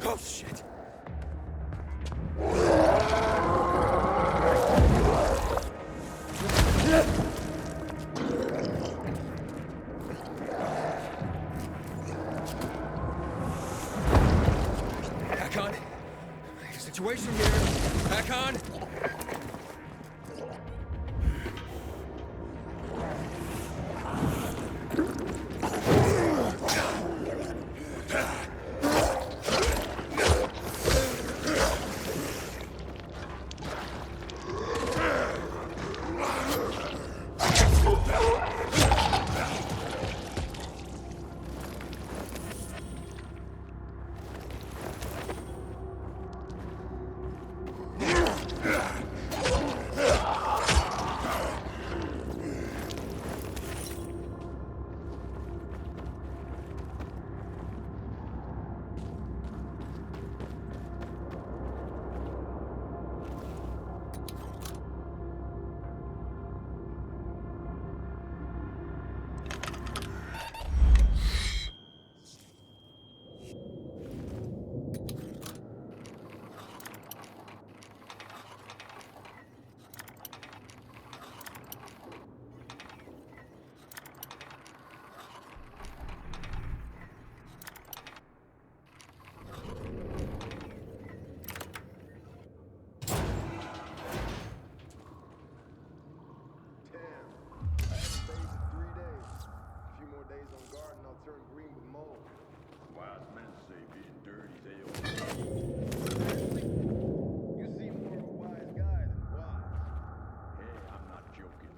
Oh, shit! Hakon? Situation here. Hakon? Turn green with mold. Wise men say being dirty's ale. You seem more of a wise guy than wise. Hey, I'm not joking.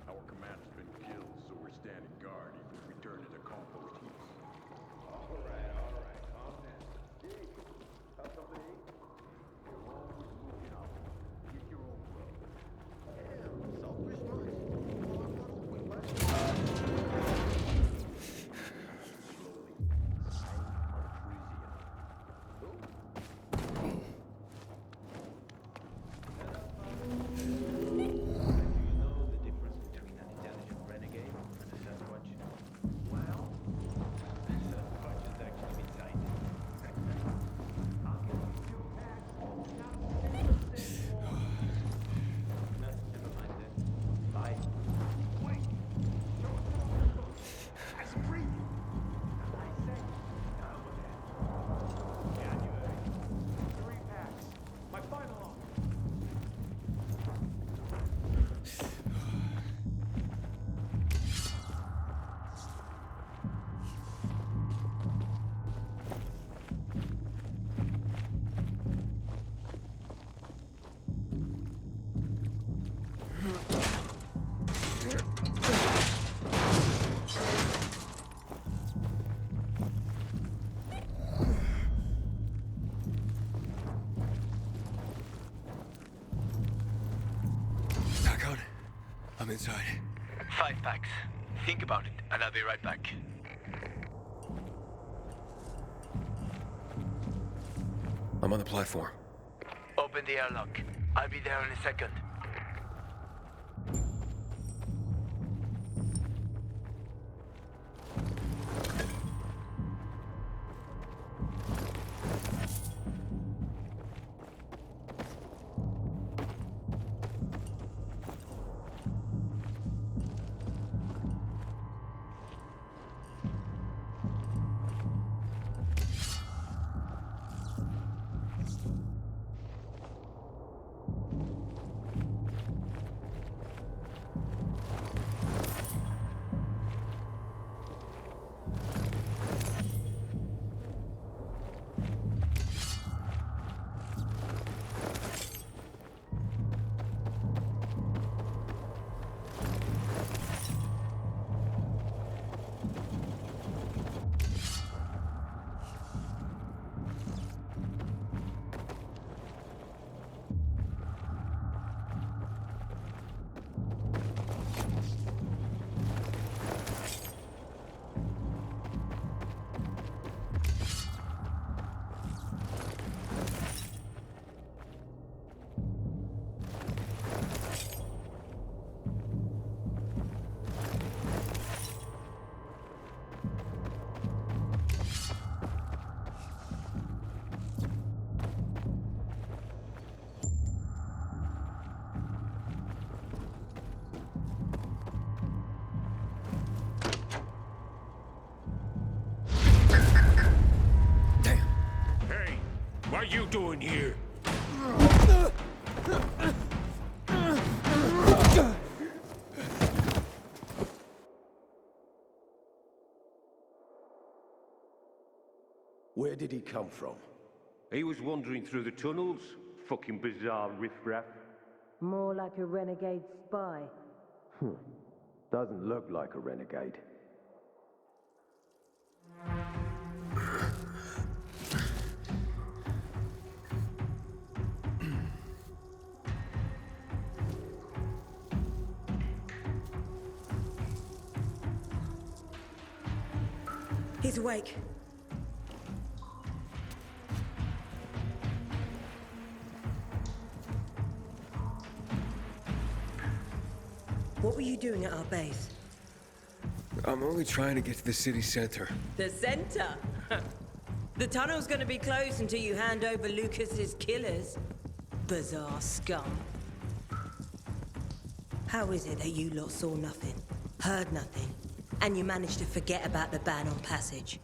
Our commander's been killed, so we're standing guard even if we turn into compost heaps. All right. Calm down. Hey, have something to eat? You're always looking out. Get your own grub. Damn, selfish much? Slowly. I'm Parisian. Who? I'm inside. 5 packs. Think about it, and I'll be right back. I'm on the platform. Open the airlock. I'll be there in a second. What are you doing here? Where did he come from? He was wandering through the tunnels. Fucking bizarre riffraff. More like a renegade spy. Doesn't look like a renegade. He's awake. What were you doing at our base? I'm only trying to get to the city center. The center? The tunnel's gonna be closed until you hand over Lucas's killers. Bizarre scum. How is it that you lot saw nothing, heard nothing, and you managed to forget about the ban on passage?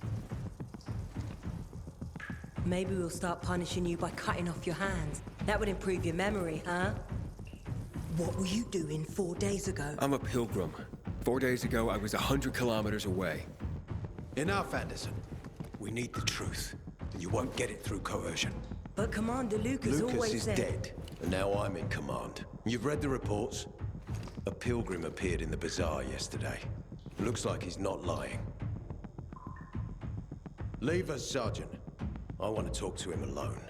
Maybe we'll start punishing you by cutting off your hands. That would improve your memory, huh? What were you doing 4 days ago? I'm a pilgrim. 4 days ago, I was 100 kilometers away. Enough, Anderson. We need the truth, and you won't get it through coercion. But Commander Lucas Lucas always is said... dead, and now I'm in command. You've read the reports? A pilgrim appeared in the bazaar yesterday. Looks like he's not lying. Leave us, Sergeant. I want to talk to him alone.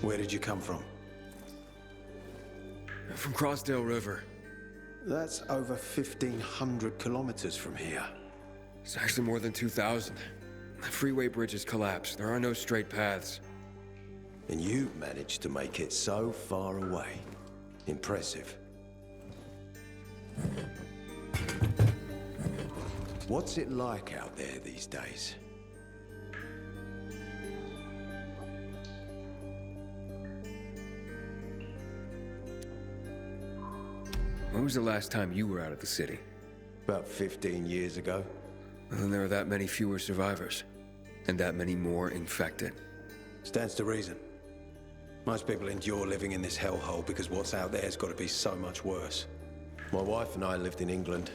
Where did you come from? From Crossdale River. That's over 1,500 kilometers from here. It's actually more than 2,000. The freeway bridges collapsed. There are no straight paths. And you've managed to make it so far away. Impressive. What's it like out there these days? When was the last time you were out of the city? About 15 years ago. Well, then there are that many fewer survivors. And that many more infected. Stands to reason. Most people endure living in this hellhole because what's out there's got to be so much worse. My wife and I lived in England.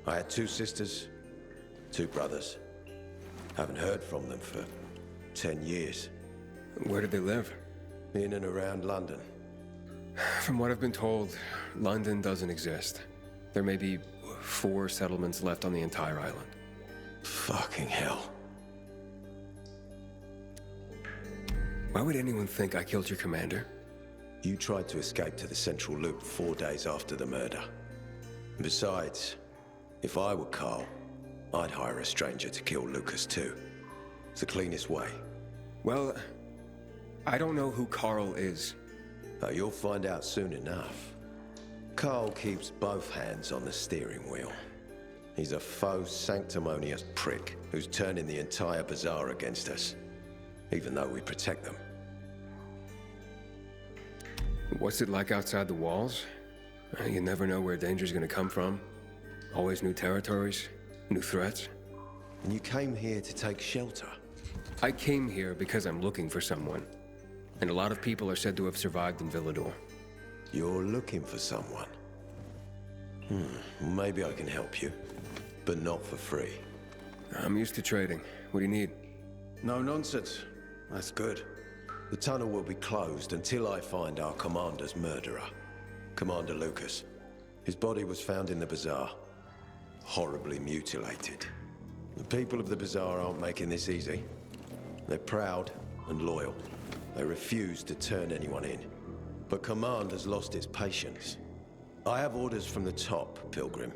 I had 2 sisters, 2 brothers. Haven't heard from them for 10 years. Where did they live? In and around London. From what I've been told, London doesn't exist. There may be 4 settlements left on the entire island. Fucking hell. Why would anyone think I killed your commander? You tried to escape to the Central Loop 4 days after the murder. Besides, if I were Carl, I'd hire a stranger to kill Lucas too. It's the cleanest way. Well, I don't know who Carl is. You'll find out soon enough. Carl keeps both hands on the steering wheel. He's a faux sanctimonious prick who's turning the entire bazaar against us, even though we protect them. What's it like outside the walls? You never know where danger's gonna come from. Always new territories, new threats. And you came here to take shelter. I came here because I'm looking for someone. And a lot of people are said to have survived in Villador. You're looking for someone. Maybe I can help you, but not for free. I'm used to trading. What do you need? No nonsense. That's good. The tunnel will be closed until I find our commander's murderer, Commander Lucas. His body was found in the bazaar, horribly mutilated. The people of the bazaar aren't making this easy. They're proud and loyal. They refuse to turn anyone in. But command has lost its patience. I have orders from the top, Pilgrim.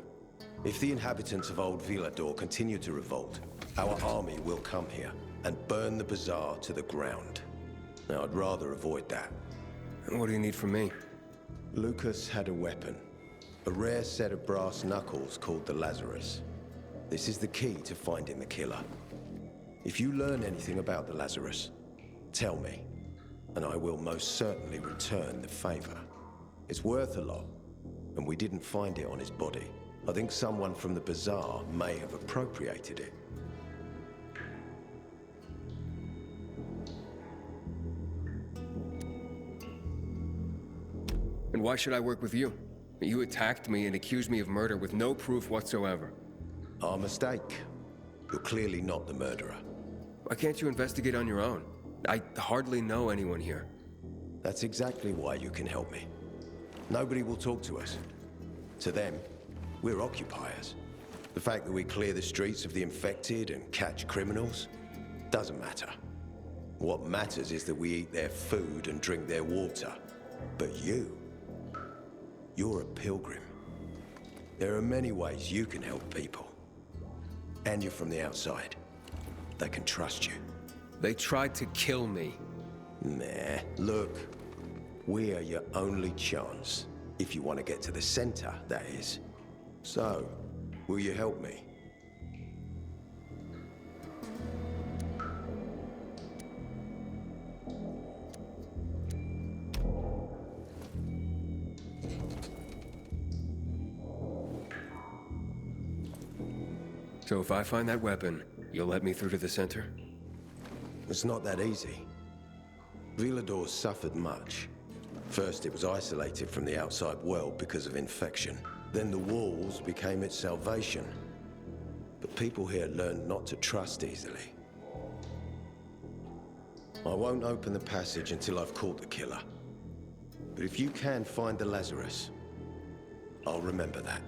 If the inhabitants of Old Villador continue to revolt, our army will come here and burn the bazaar to the ground. Now, I'd rather avoid that. What do you need from me? Lucas had a weapon. A rare set of brass knuckles called the Lazarus. This is the key to finding the killer. If you learn anything about the Lazarus, tell me, and I will most certainly return the favor. It's worth a lot, and we didn't find it on his body. I think someone from the bazaar may have appropriated it. And why should I work with you? You attacked me and accused me of murder with no proof whatsoever. Our mistake. You're clearly not the murderer. Why can't you investigate on your own? I hardly know anyone here. That's exactly why you can help me. Nobody will talk to us. To them, we're occupiers. The fact that we clear the streets of the infected and catch criminals doesn't matter. What matters is that we eat their food and drink their water. But you're a pilgrim. There are many ways you can help people. And you're from the outside. They can trust you. They tried to kill me. Nah, look. We are your only chance. If you want to get to the center, that is. So, will you help me? So if I find that weapon, you'll let me through to the center? It's not that easy. Villador suffered much. First, it was isolated from the outside world because of infection. Then the walls became its salvation. But people here learned not to trust easily. I won't open the passage until I've caught the killer. But if you can find the Lazarus, I'll remember that.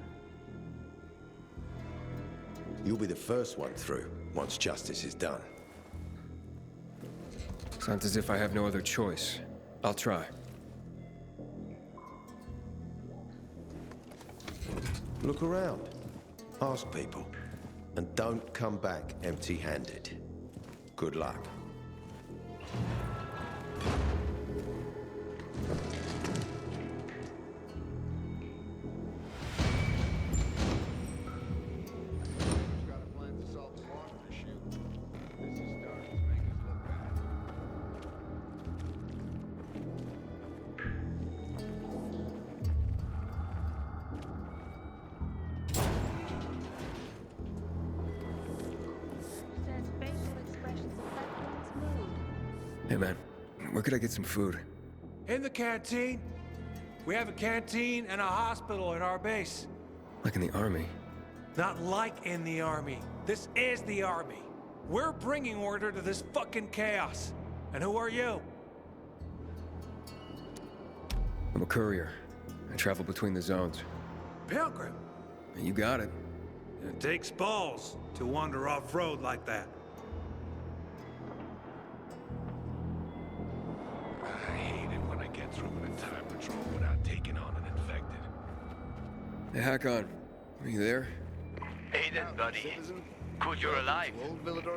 You'll be the first one through, once justice is done. Sounds as if I have no other choice. I'll try. Look around. Ask people. And don't come back empty-handed. Good luck. Got a plan to solve the water issue. This is starting to make us look bad. Says facial expressions affect one's mood. Hey man, where could I get some food? In the canteen. We have a canteen and a hospital at our base. Like in the army? Not like in the army. This is the army. We're bringing order to this fucking chaos. And who are you? I'm a courier. I travel between the zones. Pilgrim. You got it. It takes balls to wander off-road like that. I hate it when I get through an entire patrol without taking on an infected. Hey, Hakon. Are you there? Aiden, buddy. Good you're alive.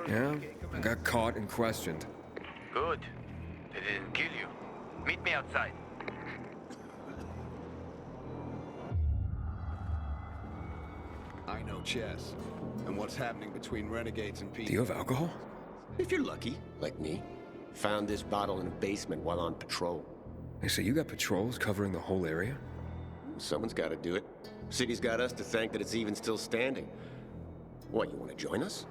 Yeah? I got caught and questioned. Good. They didn't kill you. Meet me outside. I know chess. And what's happening between renegades and people. Do you have alcohol? If you're lucky, like me. Found this bottle in a basement while on patrol. Hey, so you got patrols covering the whole area? Someone's got to do it. City's got us to thank that it's even still standing. What, you want to join us?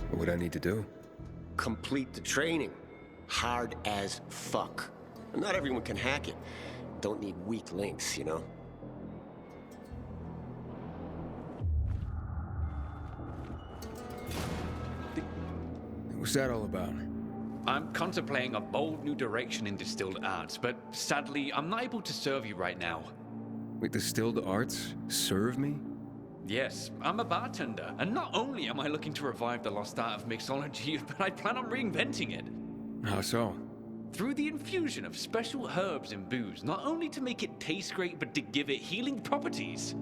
What would I need to do? Complete the training. Hard as fuck. Not everyone can hack it. Don't need weak links, you know? What's that all about? I'm contemplating a bold new direction in distilled arts, but sadly, I'm not able to serve you right now. Wait, distilled arts? Serve me? Yes, I'm a bartender, and not only am I looking to revive the lost art of mixology, but I plan on reinventing it. How so? Through the infusion of special herbs and booze, not only to make it taste great, but to give it healing properties.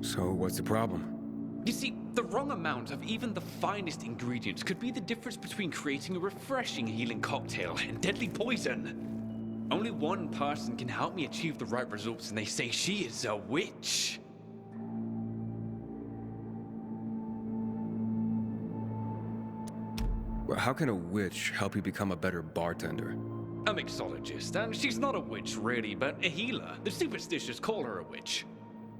So what's the problem? You see, the wrong amount of even the finest ingredients could be the difference between creating a refreshing healing cocktail and deadly poison. Only one person can help me achieve the right results, and they say she is a witch. Well, how can a witch help you become a better bartender? A mixologist, and she's not a witch really, but a healer. The superstitious call her a witch.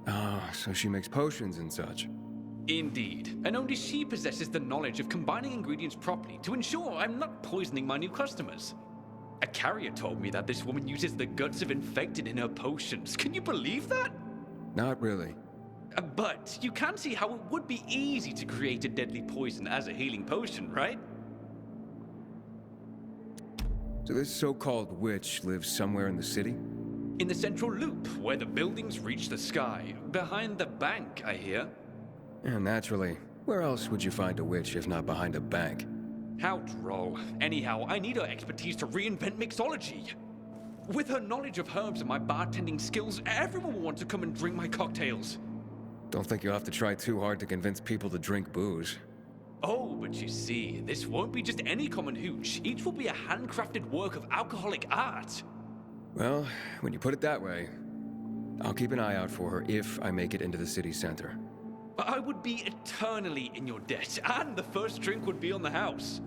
Ah, so she makes potions and such. Indeed, and only she possesses the knowledge of combining ingredients properly to ensure I'm not poisoning my new customers. A carrier told me that this woman uses the guts of infected in her potions. Can you believe that? Not really. But you can see how it would be easy to create a deadly poison as a healing potion, right? So this so-called witch lives somewhere in the city? In the central loop, where the buildings reach the sky. Behind the bank, I hear. Yeah, naturally. Where else would you find a witch if not behind a bank? How droll. Anyhow, I need her expertise to reinvent mixology. With her knowledge of herbs and my bartending skills, everyone will want to come and drink my cocktails. Don't think you'll have to try too hard to convince people to drink booze. Oh, but you see, this won't be just any common hooch. Each will be a handcrafted work of alcoholic art. Well, when you put it that way, I'll keep an eye out for her if I make it into the city center. I would be eternally in your debt, and the first drink would be on the house.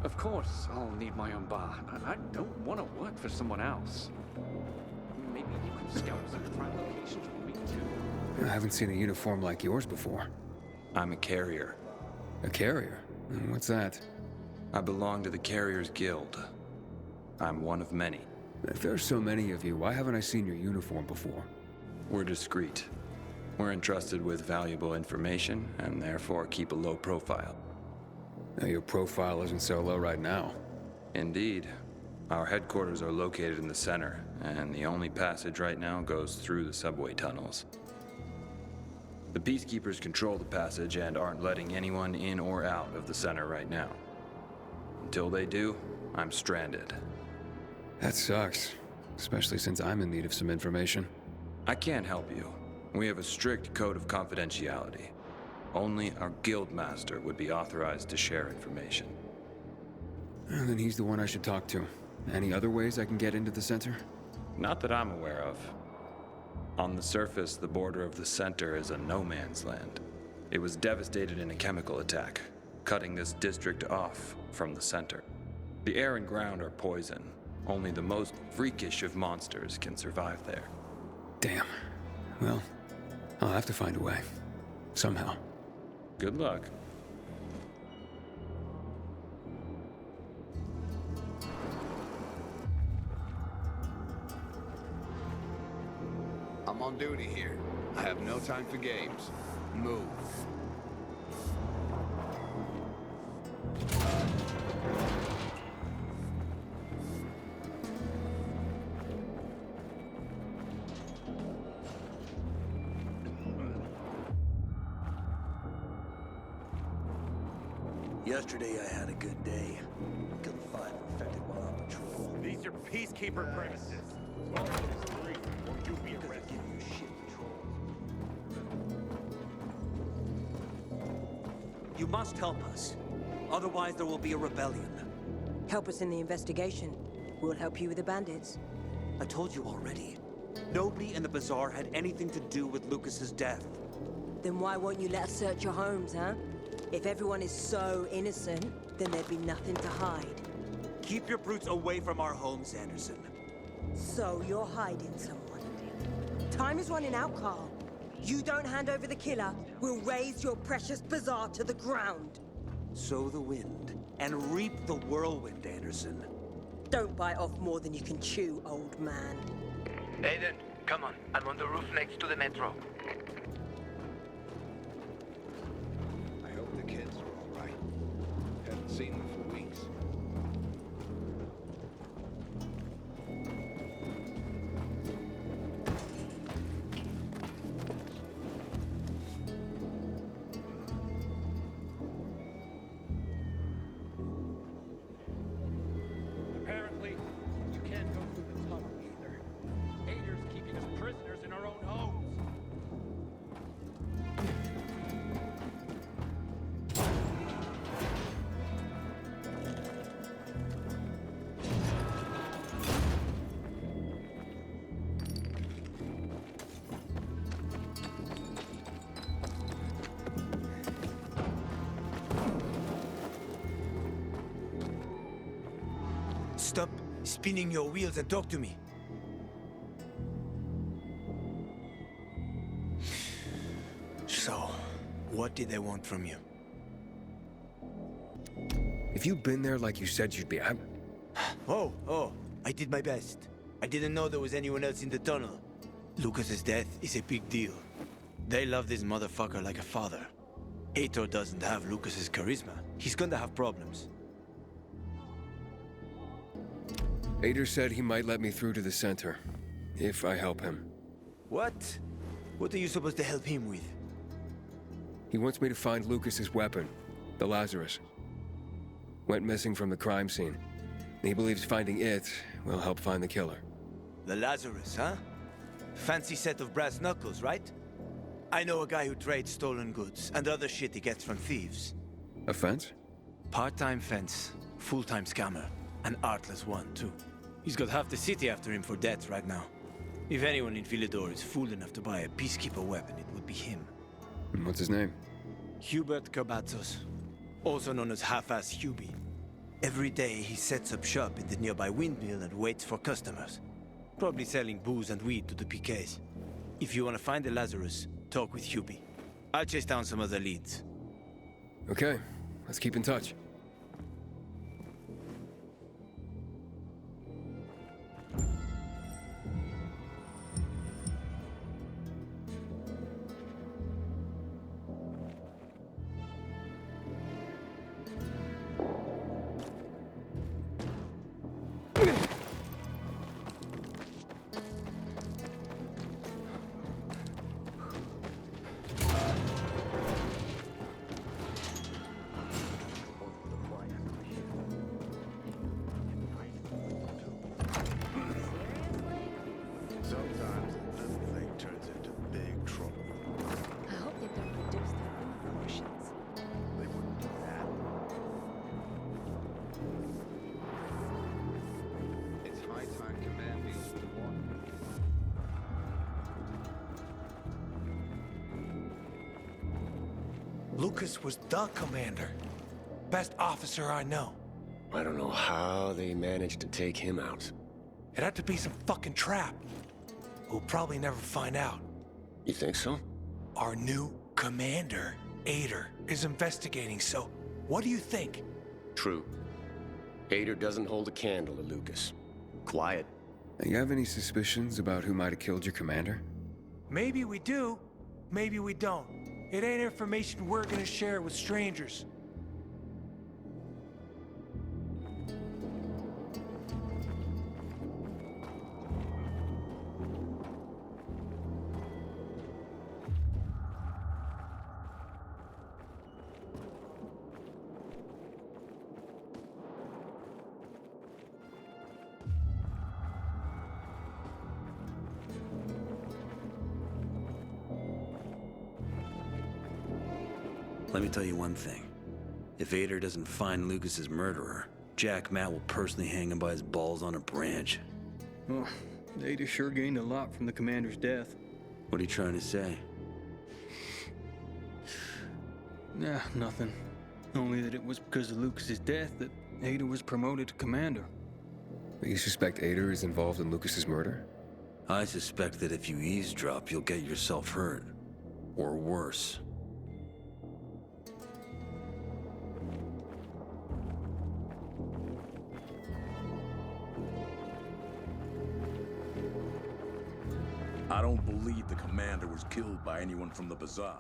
Of course, I'll need my own bar, and I don't want to work for someone else. Maybe you can scout some prime locations for me too. I haven't seen a uniform like yours before. I'm a carrier. A carrier? What's that? I belong to the Carriers Guild. I'm one of many. If there's so many of you, why haven't I seen your uniform before? We're discreet. We're entrusted with valuable information, and therefore keep a low profile. Now, your profile isn't so low right now. Indeed. Our headquarters are located in the center, and the only passage right now goes through the subway tunnels. The Peacekeepers control the passage and aren't letting anyone in or out of the center right now. Until they do, I'm stranded. That sucks, especially since I'm in need of some information. I can't help you. We have a strict code of confidentiality. Only our guildmaster would be authorized to share information. And then he's the one I should talk to. Any other ways I can get into the center? Not that I'm aware of. On the surface, the border of the center is a no-man's land. It was devastated in a chemical attack, cutting this district off from the center. The air and ground are poison. Only the most freakish of monsters can survive there. Damn. Well, I'll have to find a way. Somehow. Good luck. I'm on duty here. I have no time for games. Move. Yesterday I had a good day. Killed 5 infected while on patrol. These are peacekeeper premises. As long as it's free, or you'll be arrested. Give you shit patrols. You must help us. Otherwise there will be a rebellion. Help us in the investigation. We'll help you with the bandits. I told you already. Nobody in the bazaar had anything to do with Lucas's death. Then why won't you let us search your homes, huh? If everyone is so innocent, then there'd be nothing to hide. Keep your brutes away from our homes, Anderson. So you're hiding someone. Time is running out, Carl. You don't hand over the killer, we'll raise your precious bazaar to the ground. Sow the wind and reap the whirlwind, Anderson. Don't bite off more than you can chew, old man. Aiden, come on. I'm on the roof next to the metro. I hope the kids are all right. Haven't seen them for weeks. Apparently, you can't go through the tunnel either. Ader's keeping us prisoners in our own homes. Stop spinning your wheels and talk to me. So, what did they want from you? If you'd been there like you said you'd be, Oh, I did my best. I didn't know there was anyone else in the tunnel. Lucas's death is a big deal. They love this motherfucker like a father. Aitor doesn't have Lucas's charisma. He's gonna have problems. Ader said he might let me through to the center, if I help him. What? What are you supposed to help him with? He wants me to find Lucas's weapon, the Lazarus. Went missing from the crime scene. He believes finding it will help find the killer. The Lazarus, huh? Fancy set of brass knuckles, right? I know a guy who trades stolen goods and other shit he gets from thieves. A fence? Part-time fence, full-time scammer. An artless one, too. He's got half the city after him for debt right now. If anyone in Villador is fool enough to buy a peacekeeper weapon, it would be him. And what's his name? Hubert Cabazos, also known as Half-Ass Hubie. Every day he sets up shop in the nearby windmill and waits for customers. Probably selling booze and weed to the PKs. If you want to find the Lazarus, talk with Hubie. I'll chase down some other leads. Okay, let's keep in touch. Sometimes a little thing turns into big trouble. I hope they don't reduce their food promotions. They wouldn't do that. It's high time command deals with one. Lucas was the commander. Best officer I know. I don't know how they managed to take him out. It had to be some fucking trap. We'll probably never find out. You think so? Our new commander, Ader, is investigating, so what do you think? True. Ader doesn't hold a candle to Lucas. Quiet. You have any suspicions about who might have killed your commander? Maybe we do, maybe we don't. It ain't information we're gonna share with strangers. Let me tell you one thing. If Ader doesn't find Lucas's murderer, Jack Matt will personally hang him by his balls on a branch. Well, Ader sure gained a lot from the commander's death. What are you trying to say? Nah, nothing. Only that it was because of Lucas's death that Ader was promoted to commander. You suspect Ader is involved in Lucas's murder? I suspect that if you eavesdrop, you'll get yourself hurt. Or worse. I don't believe the commander was killed by anyone from the Bazaar.